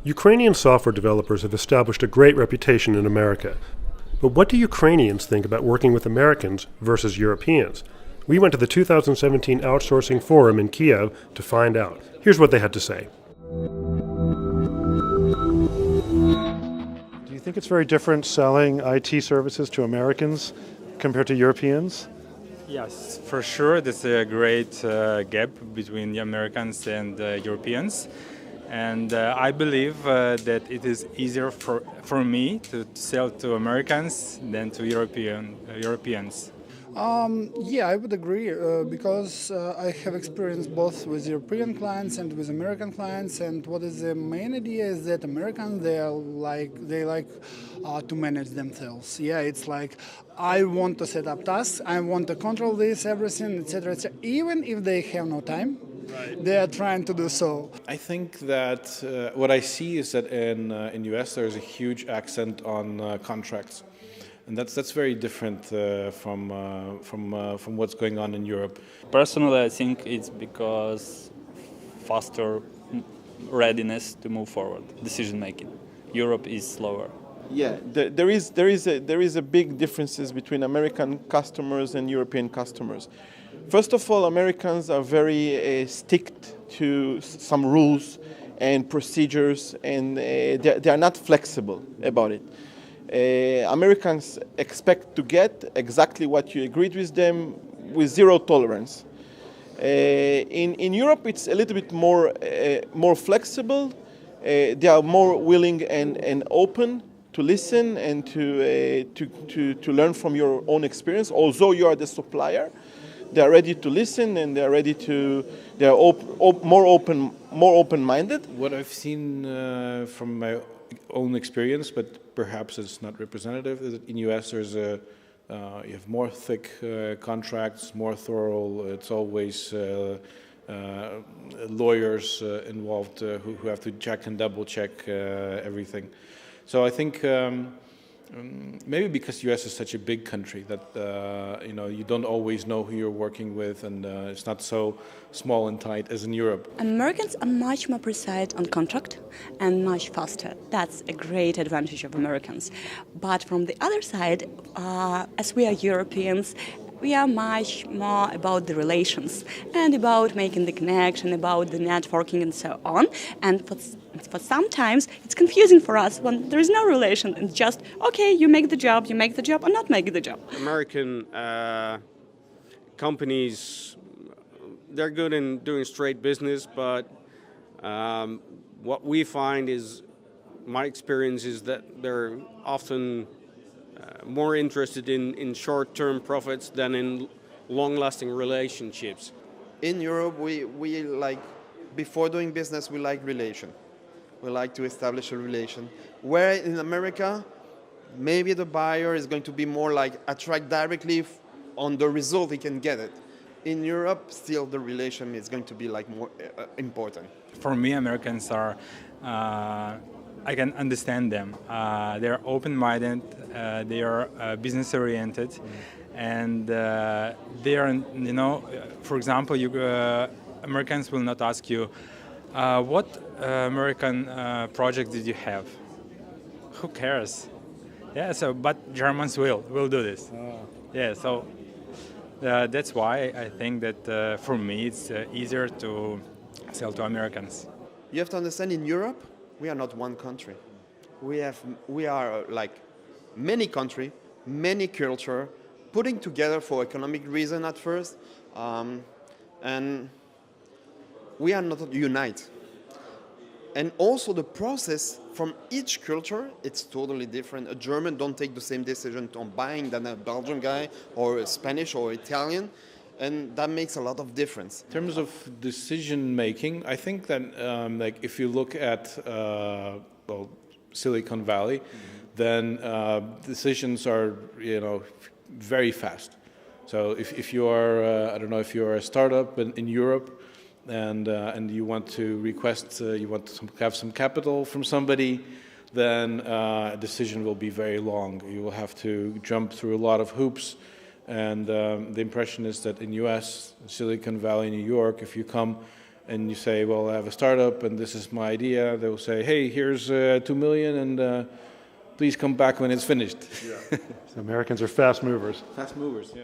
Ukrainian software developers have established a great reputation in America. But what do Ukrainians think about working with Americans versus Europeans? We went to the 2017 Outsourcing Forum in Kiev to find out. Here's what they had to say. Do you think it's very different selling IT services to Americans compared to Europeans? Yes, for sure. There's a great gap between the Americans and Europeans. And I believe that it is easier for me to sell to Americans than to Europeans. Yeah, I would agree because I have experience both with European clients and with American clients. And what is the main idea is that Americans they like to manage themselves. Yeah, it's like I want to set up tasks, I want to control this, everything, etc., etc. Even if they have no time. Right. They are trying to do so. I think that what I see is that in US there's a huge accent on contracts, and that's very different from what's going on in Europe. Personally, I think it's because faster readiness to move forward, decision making. Europe is slower. Yeah, there is a big differences between American customers and European customers. First of all, Americans are very sticked to some rules and procedures, and they are not flexible about it. Americans expect to get exactly what you agreed with them with zero tolerance. In Europe, it's a little bit more flexible. They are more willing and open to listen and to learn from your own experience. Although you are the supplier, they are ready to listen and they are ready to. They are more open-minded. What I've seen from my own experience, but perhaps it's not representative, is that in US there's you have more thick contracts, more thorough. It's always lawyers involved who have to check and double check everything. So I think maybe because US is such a big country that you don't always know who you're working with, and it's not so small and tight as in Europe. Americans are much more precise on contract and much faster. That's a great advantage of Americans. But from the other side, as we are Europeans, we are much more about the relations and about making the connection, about the networking and so on. And for sometimes it's confusing for us when there is no relation. It's just, okay, you make the job or not make the job. American companies, they're good in doing straight business, but what we find is, my experience is that they're often more interested in short-term profits than in long-lasting relationships. In Europe, we like, before doing business, we like relation. We like to establish a relation. Where in America, maybe the buyer is going to be more like attract directly on the result he can get it. In Europe, still the relation is going to be like more important. For me, Americans are, I can understand them. They're open-minded, they are business-oriented, and they are, for example, Americans will not ask you, what American project did you have? Who cares? Yeah, but Germans will do this. Oh. Yeah, so that's why I think that for me it's easier to sell to Americans. You have to understand, in Europe, we are not one country. We are like many countries, many culture, putting together for economic reason at first, and we are not united. And also the process from each culture, it's totally different. A German don't take the same decision on buying than a Belgian guy or a Spanish or Italian. And that makes a lot of difference. In terms of decision making, I think that if you look at Silicon Valley, then decisions are very fast. So if you are I don't know if you are a startup in Europe and you want to request you want to have some capital from somebody, then a decision will be very long. You will have to jump through a lot of hoops. And the impression is that in US, Silicon Valley, New York, if you come and you say, well, I have a startup and this is my idea, they will say, hey, here's 2 million and please come back when it's finished. So Americans are fast movers. Fast movers, yeah.